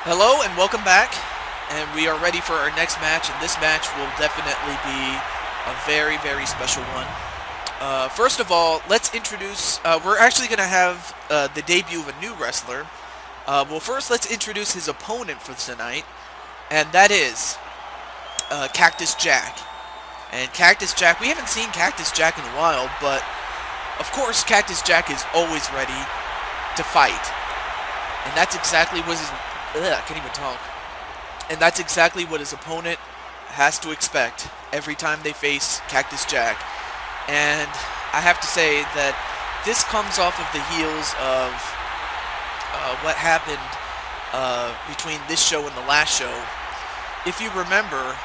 Hello and welcome back, and we are ready for our next match, and this match will definitely be a very, very special one. First of all, let's introduce, we're actually going to have the debut of a new wrestler. Well, first let's introduce his opponent for tonight, and that is Cactus Jack. And Cactus Jack, we haven't seen Cactus Jack in a while, but of course Cactus Jack is always ready to fight. And that's exactly what his... I can't even talk. And that's exactly what his opponent has to expect every time they face Cactus Jack. And I have to say that this comes off of the heels of what happened between this show and the last show. If you remember,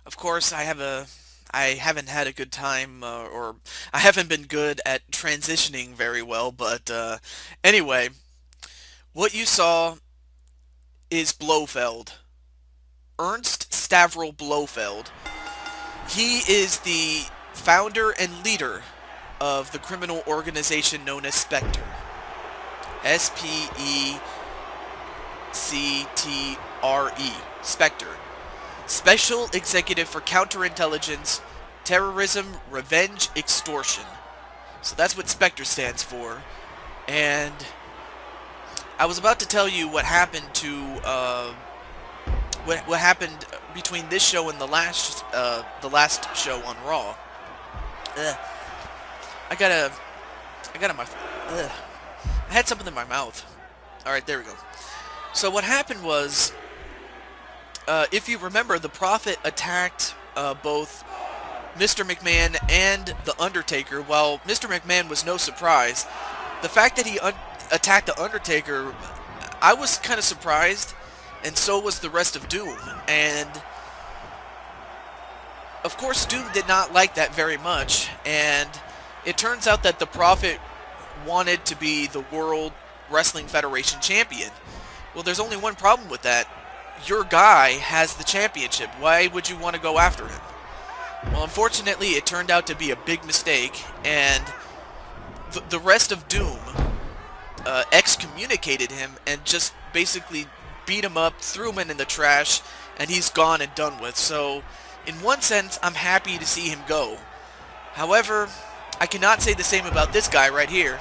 of course, I haven't had a good time, or I haven't been good at transitioning very well, but anyway, what you saw is Blofeld. Ernst Stavro Blofeld. He is the founder and leader of the criminal organization known as Spectre. S-P-E-C-T-R-E. Spectre. Special Executive for Counterintelligence, Terrorism, Revenge, Extortion. So that's what Spectre stands for. And I was about to tell you what happened to what happened between this show and the last show on Raw. I had something in my mouth. All right, there we go. So what happened was, if you remember, the Prophet attacked both Mr. McMahon and The Undertaker. While Mr. McMahon was no surprise, the fact that he attacked The Undertaker, I was kind of surprised, and so was the rest of Doom. And, of course, Doom did not like that very much, and it turns out that the Prophet wanted to be the World Wrestling Federation champion. Well, there's only one problem with that. Your guy has the championship. Why would you want to go after him? Well, unfortunately, it turned out to be a big mistake, and the rest of Doom excommunicated him and just basically beat him up, threw him in the trash, and he's gone and done with. So, in one sense, I'm happy to see him go. However, I cannot say the same about this guy right here.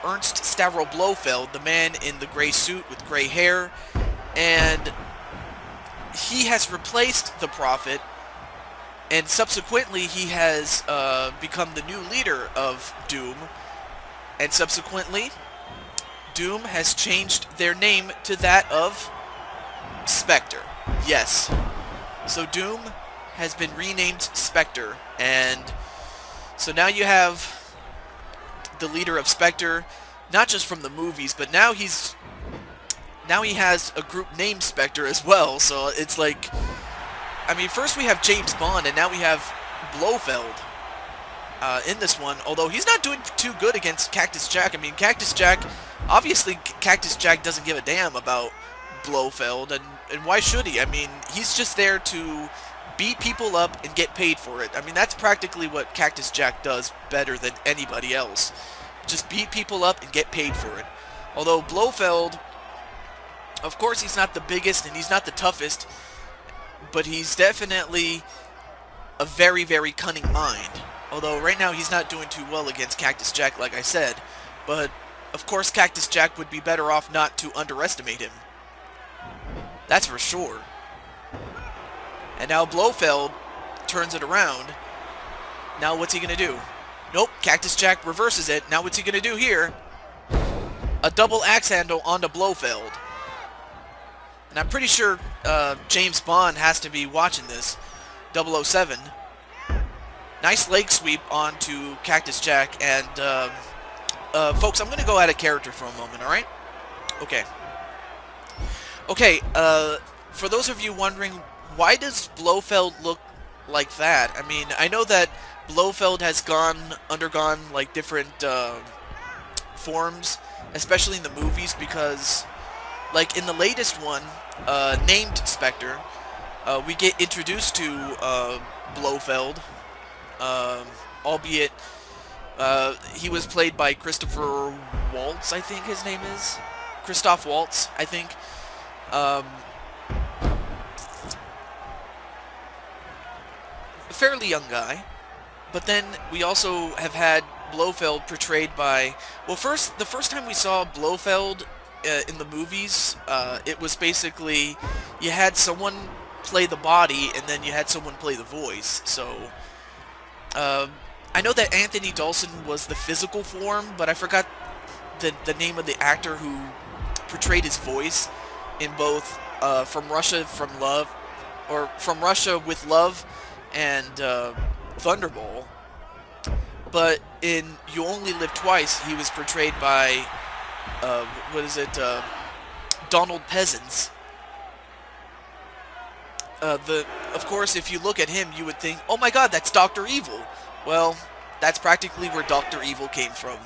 Ernst Stavro Blofeld, the man in the gray suit with gray hair, and he has replaced the Prophet, and subsequently he has become the new leader of Doom, and subsequently Doom has changed their name to that of Spectre. Yes. So Doom has been renamed Spectre, and so now you have the leader of Spectre, not just from the movies, but now he has a group named Spectre as well. So it's like, I mean, first we have James Bond, and now we have Blofeld in this one, although he's not doing too good against Cactus Jack. I mean, obviously Cactus Jack doesn't give a damn about Blofeld, and why should he? I mean, he's just there to beat people up and get paid for it. I mean, that's practically what Cactus Jack does better than anybody else. Just beat people up and get paid for it. Although Blofeld Of course, he's not the biggest and he's not the toughest, but he's definitely a very, very cunning mind. Although right now he's not doing too well against Cactus Jack, like I said. But, of course, Cactus Jack would be better off not to underestimate him. That's for sure. And now Blofeld turns it around. Now what's he going to do? Nope, Cactus Jack reverses it. Now what's he going to do here? A double axe handle onto Blofeld. And I'm pretty sure James Bond has to be watching this. 007. Nice leg sweep onto Cactus Jack. And, folks, I'm going to go out of character for a moment, alright? Okay. Okay, for those of you wondering, why does Blofeld look like that? I mean, I know that Blofeld has undergone, like, different, forms, especially in the movies, because, like, in the latest one, named Spectre, we get introduced to, Blofeld, albeit, he was played by Christopher Waltz, I think his name is. Christoph Waltz, I think. A fairly young guy. But then we also have had Blofeld portrayed by... Well, the first time we saw Blofeld in the movies, it was basically you had someone play the body and then you had someone play the voice. So, I know that Anthony Dawson was the physical form, but I forgot the name of the actor who portrayed his voice in both From Russia with Love and Thunderball. But in You Only Live Twice, he was portrayed by Donald Pleasence. Of course, if you look at him, you would think, oh my god, that's Dr. Evil. Well, that's practically where Dr. Evil came from.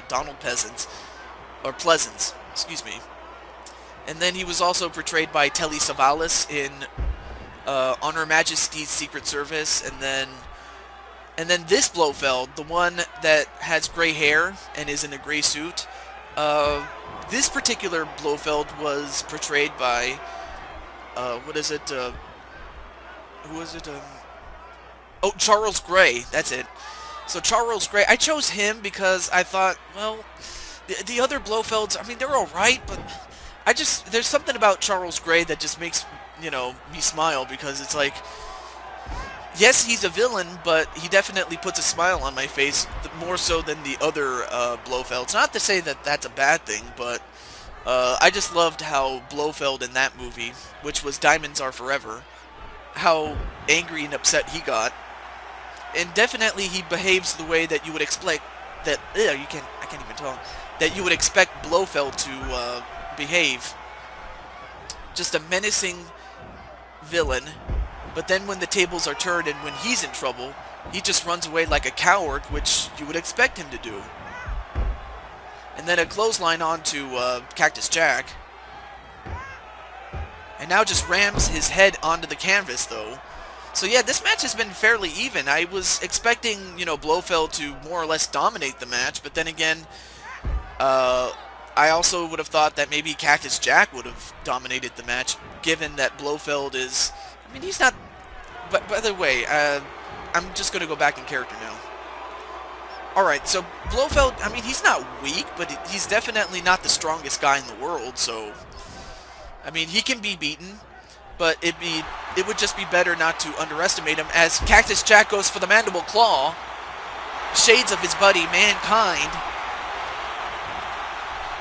Donald Pleasence. Or Pleasance, excuse me. And then he was also portrayed by Telly Savalas in On Her Majesty's Secret Service, and then this Blofeld, the one that has gray hair and is in a gray suit, this particular Blofeld was portrayed by, who was it, oh, Charles Gray, that's it. So Charles Gray, I chose him because I thought, well, the other Blofelds, I mean, they're alright, but there's something about Charles Gray that just makes, me smile, because it's like, yes, he's a villain, but he definitely puts a smile on my face, more so than the other Blofelds. Not to say that that's a bad thing, but I just loved how Blofeld in that movie, which was Diamonds Are Forever, how angry and upset he got. And definitely he behaves the way that you would expect, I can't even talk, that you would expect Blofeld to behave. Just a menacing villain. But then when the tables are turned and when he's in trouble, he just runs away like a coward, which you would expect him to do. And then a clothesline onto Cactus Jack. And now just rams his head onto the canvas, though. So yeah, this match has been fairly even. I was expecting, Blofeld to more or less dominate the match, but then again, I also would have thought that maybe Cactus Jack would have dominated the match, given that Blofeld is... I mean, he's not... But by the way, I'm just going to go back in character now. Alright, so Blofeld, I mean, he's not weak, but he's definitely not the strongest guy in the world, so... I mean, he can be beaten, but it would just be better not to underestimate him, as Cactus Jack goes for the Mandible Claw. Shades of his buddy, Mankind.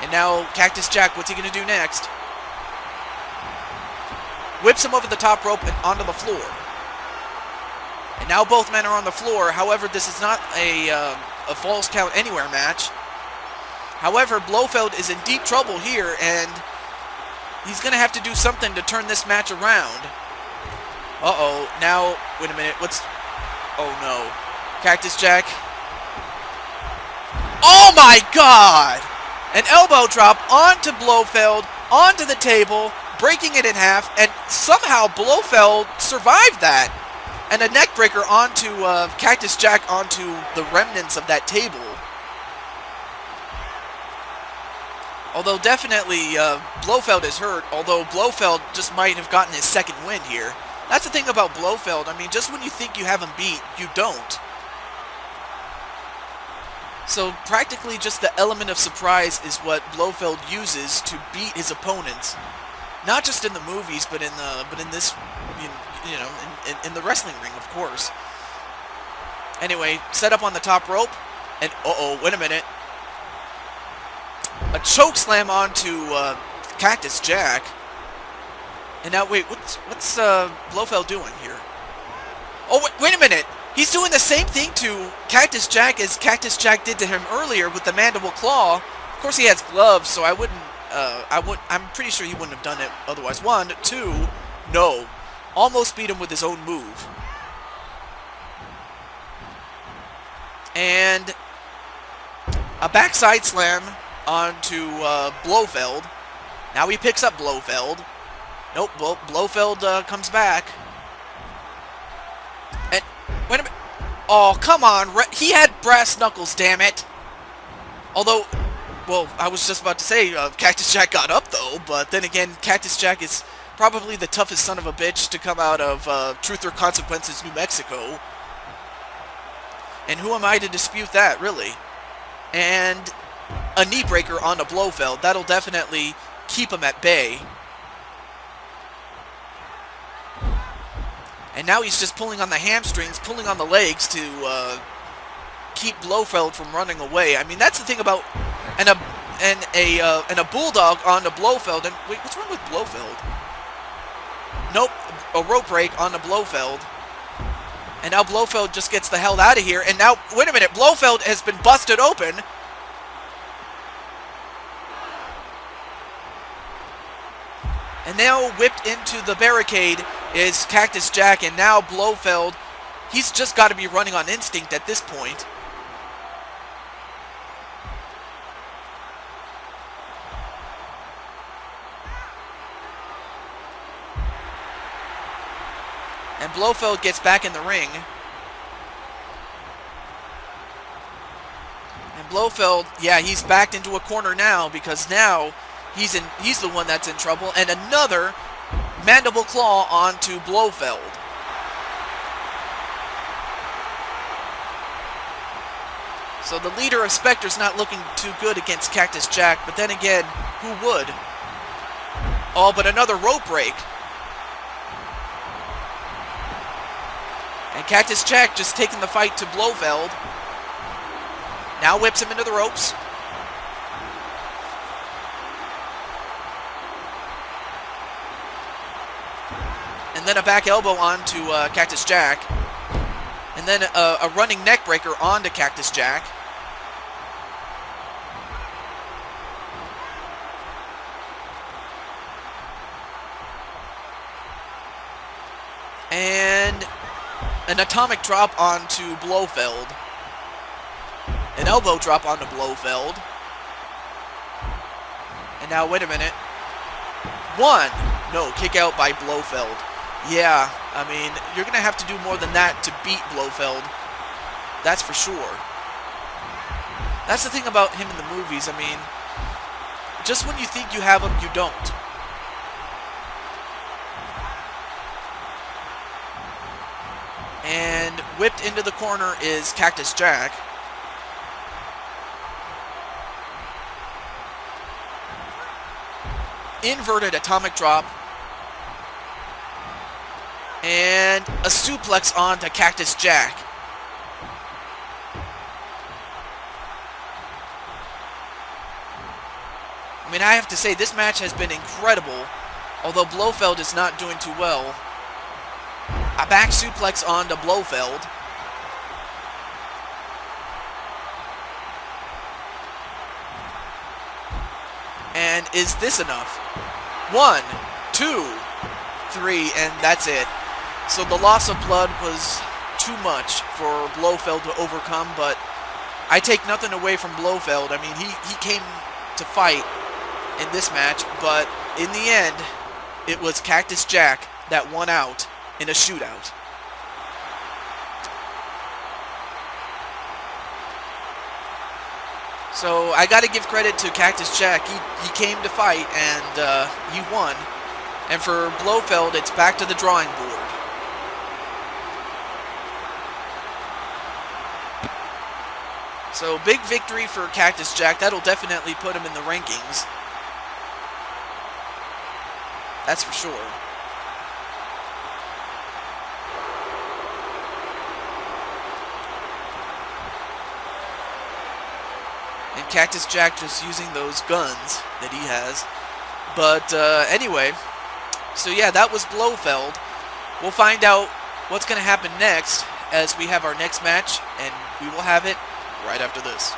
And now, Cactus Jack, what's he going to do next? Whips him over the top rope and onto the floor. And now both men are on the floor. However, this is not a Falls Count Anywhere match. However, Blofeld is in deep trouble here, and he's going to have to do something to turn this match around. Uh-oh. Now, wait a minute. Oh, no. Cactus Jack. Oh, my God! An elbow drop onto Blofeld, onto the table, breaking it in half, and somehow Blofeld survived that. And a neckbreaker onto Cactus Jack onto the remnants of that table. Although definitely Blofeld is hurt, although Blofeld just might have gotten his second win here. That's the thing about Blofeld. I mean, just when you think you have him beat, you don't. So practically just the element of surprise is what Blofeld uses to beat his opponents. Not just in the movies, but in this, you know, in the wrestling ring, of course. Anyway, set up on the top rope, and wait a minute. A choke slam onto Cactus Jack. And now, wait, what's Blofeld doing here? Oh, wait a minute. He's doing the same thing to Cactus Jack as Cactus Jack did to him earlier with the mandible claw. Of course, he has gloves, so I'm pretty sure he wouldn't have done it otherwise. 1, 2, no. Almost beat him with his own move. And a backside slam onto Blofeld. Now he picks up Blofeld. Nope, Blofeld comes back. And wait a minute. Oh, come on. He had brass knuckles, damn it. Although, well, I was just about to say Cactus Jack got up, though. But then again, Cactus Jack is probably the toughest son of a bitch to come out of Truth or Consequences, New Mexico. And who am I to dispute that, really? And a knee breaker on a Blofeld. That'll definitely keep him at bay. And now he's just pulling on the hamstrings, pulling on the legs to keep Blofeld from running away. I mean, that's the thing about and a bulldog on the Blofeld. And wait, what's wrong with Blofeld? Nope, a rope break on the Blofeld. And now Blofeld just gets the hell out of here. And now, wait a minute, Blofeld has been busted open. And now whipped into the barricade is Cactus Jack. And now Blofeld, he's just got to be running on instinct at this point. And Blofeld gets back in the ring. And Blofeld, yeah, he's backed into a corner now because now he's the one that's in trouble. And another mandible claw onto Blofeld. So the leader of Spectre's not looking too good against Cactus Jack, but then again, who would? Oh, but another rope break. And Cactus Jack just taking the fight to Blofeld. Now whips him into the ropes. And then a back elbow onto Cactus Jack. And then a running neck breaker onto Cactus Jack. And an atomic drop onto Blofeld. An elbow drop onto Blofeld. And now, wait a minute. 1. No, kick out by Blofeld. Yeah, I mean, you're going to have to do more than that to beat Blofeld. That's for sure. That's the thing about him in the movies. I mean, just when you think you have him, you don't. And whipped into the corner is Cactus Jack. Inverted atomic drop. And a suplex onto Cactus Jack. I mean, I have to say, this match has been incredible, although Blofeld is not doing too well. A back suplex onto Blofeld. And is this enough? 1, 2, 3, and that's it. So the loss of blood was too much for Blofeld to overcome, but I take nothing away from Blofeld. I mean, he came to fight in this match, but in the end, it was Cactus Jack that won out in a shootout. So I got to give credit to Cactus Jack. He came to fight, and he won. And for Blofeld, it's back to the drawing board. So big victory for Cactus Jack. That'll definitely put him in the rankings. That's for sure. And Cactus Jack just using those guns that he has. But anyway, so yeah, that was Blofeld. We'll find out what's going to happen next as we have our next match, and we will have it right after this.